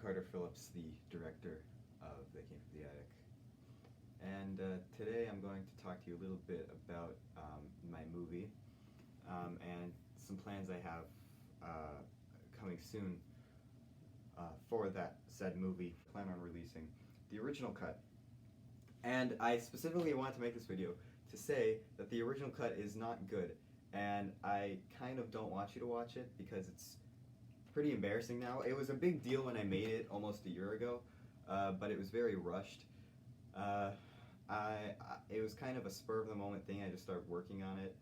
Carter Phillips, the director of They Came from the Attic. And today I'm going to talk to you a little bit about my movie and some plans I have coming soon for that said movie. I plan on releasing the original cut. And I specifically want to make this video to say that the original cut is not good, and I kind of don't want you to watch it because it's pretty embarrassing now. It was a big deal when I made it almost a year ago, but it was very rushed. It was kind of a spur of the moment thing. I just started working on it.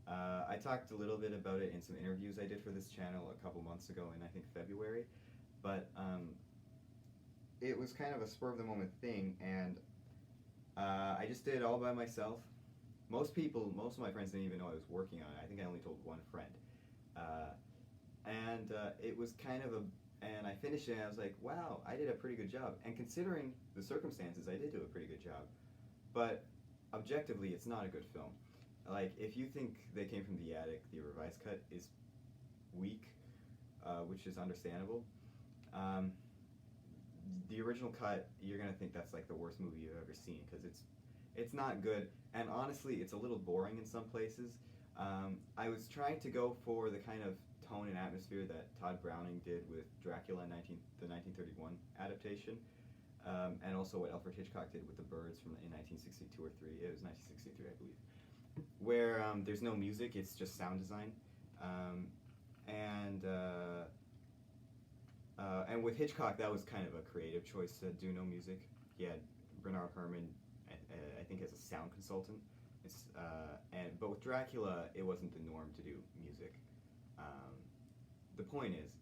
I talked a little bit about it in some interviews I did for this channel a couple months ago in I think February, but it was kind of a spur of the moment thing, and I just did it all by myself. Most of my friends didn't even know I was working on it. I think I only told one friend. It was kind of and I finished it and I was like, wow, I did a pretty good job. And considering the circumstances, I did do a pretty good job. But objectively, it's not a good film. Like, if you think They Came from the Attic, the revised cut is weak, which is understandable, the original cut, you're gonna think that's like the worst movie you've ever seen, because it's not good, and honestly, it's a little boring in some places. I was trying to go for the kind of tone and atmosphere that Todd Browning did with Dracula in the 1931 adaptation, and also what Alfred Hitchcock did with The Birds in 1962 or 3. It was 1963, I believe, where there's no music, it's just sound design. And with Hitchcock, that was kind of a creative choice to do no music. He had Bernard Herrmann, I think, as a sound consultant. But with Dracula, it wasn't the norm to do music. The point is,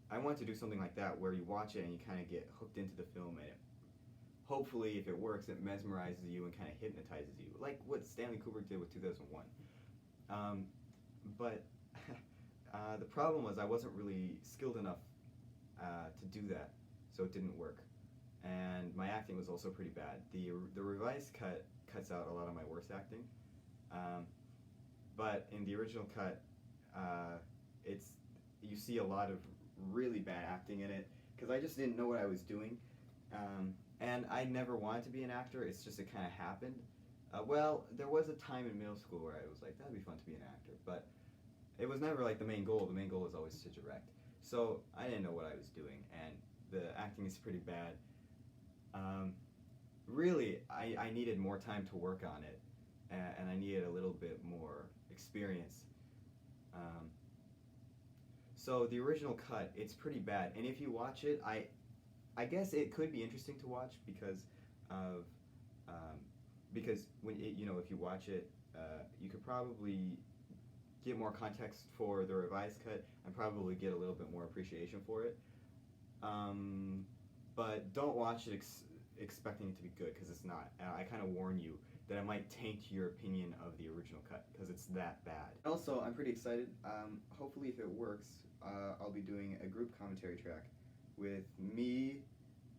I want to do something like that where you watch it and you kind of get hooked into the film, and hopefully, if it works, it mesmerizes you and kind of hypnotizes you, like what Stanley Kubrick did with 2001. But the problem was I wasn't really skilled enough to do that, so it didn't work. And my acting was also pretty bad. The revised cut cuts out a lot of my worst acting, but in the original cut, you see a lot of really bad acting in it, because I just didn't know what I was doing, and I never wanted to be an actor. It's just it kind of happened. Well, there was a time in middle school where I was like, that'd be fun to be an actor, but it was never like the main goal. The main goal was always to direct. So I didn't know what I was doing, and the acting is pretty bad. Really, I needed more time to work on it, and I needed a little bit more experience. So the original cut, it's pretty bad, and if you watch it, I guess it could be interesting to watch because when if you watch it, you could probably get more context for the revised cut and probably get a little bit more appreciation for it. But don't watch it expecting it to be good, because it's not. I kind of warn you that it might taint your opinion of the original cut, because it's that bad. Also, I'm pretty excited. Hopefully, if it works, I'll be doing a group commentary track with me,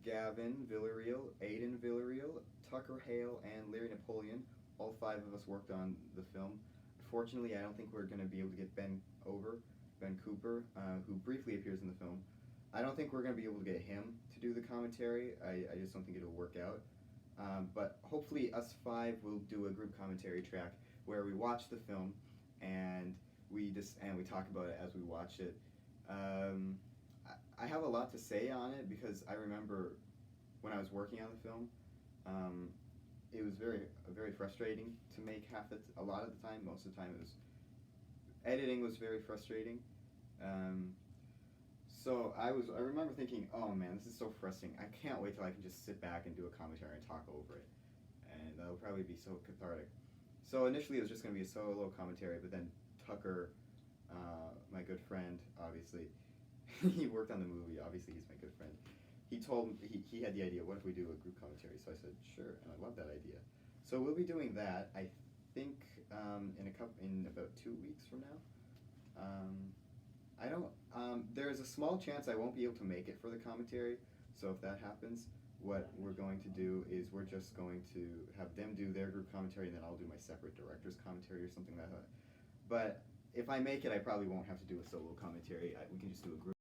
Gavin Villarreal, Aiden Villarreal, Tucker Hale, and Larry Napoleon. All 5 of us worked on the film. Unfortunately, I don't think we're going to be able to get Ben Cooper, who briefly appears in the film. I don't think we're going to be able to get him to do the commentary. I just don't think it'll work out. But hopefully us 5 will do a group commentary track where we watch the film and we talk about it as we watch it. I have a lot to say on it because I remember when I was working on the film, it was very frustrating to make a lot of the time. Most of the time, editing was very frustrating. So I remember thinking, oh man, this is so frustrating. I can't wait till I can just sit back and do a commentary and talk over it, and that'll probably be so cathartic. So initially it was just going to be a solo commentary, but then Tucker, my good friend, obviously, he worked on the movie. Obviously, he's my good friend. He told me he had the idea. What if we do a group commentary? So I said sure, and I love that idea. So we'll be doing that. I think in about 2 weeks from now. There's a small chance I won't be able to make it for the commentary, so if that happens, what we're going to do is we're just going to have them do their group commentary, and then I'll do my separate director's commentary or something like that. But if I make it, I probably won't have to do a solo commentary. We can just do a group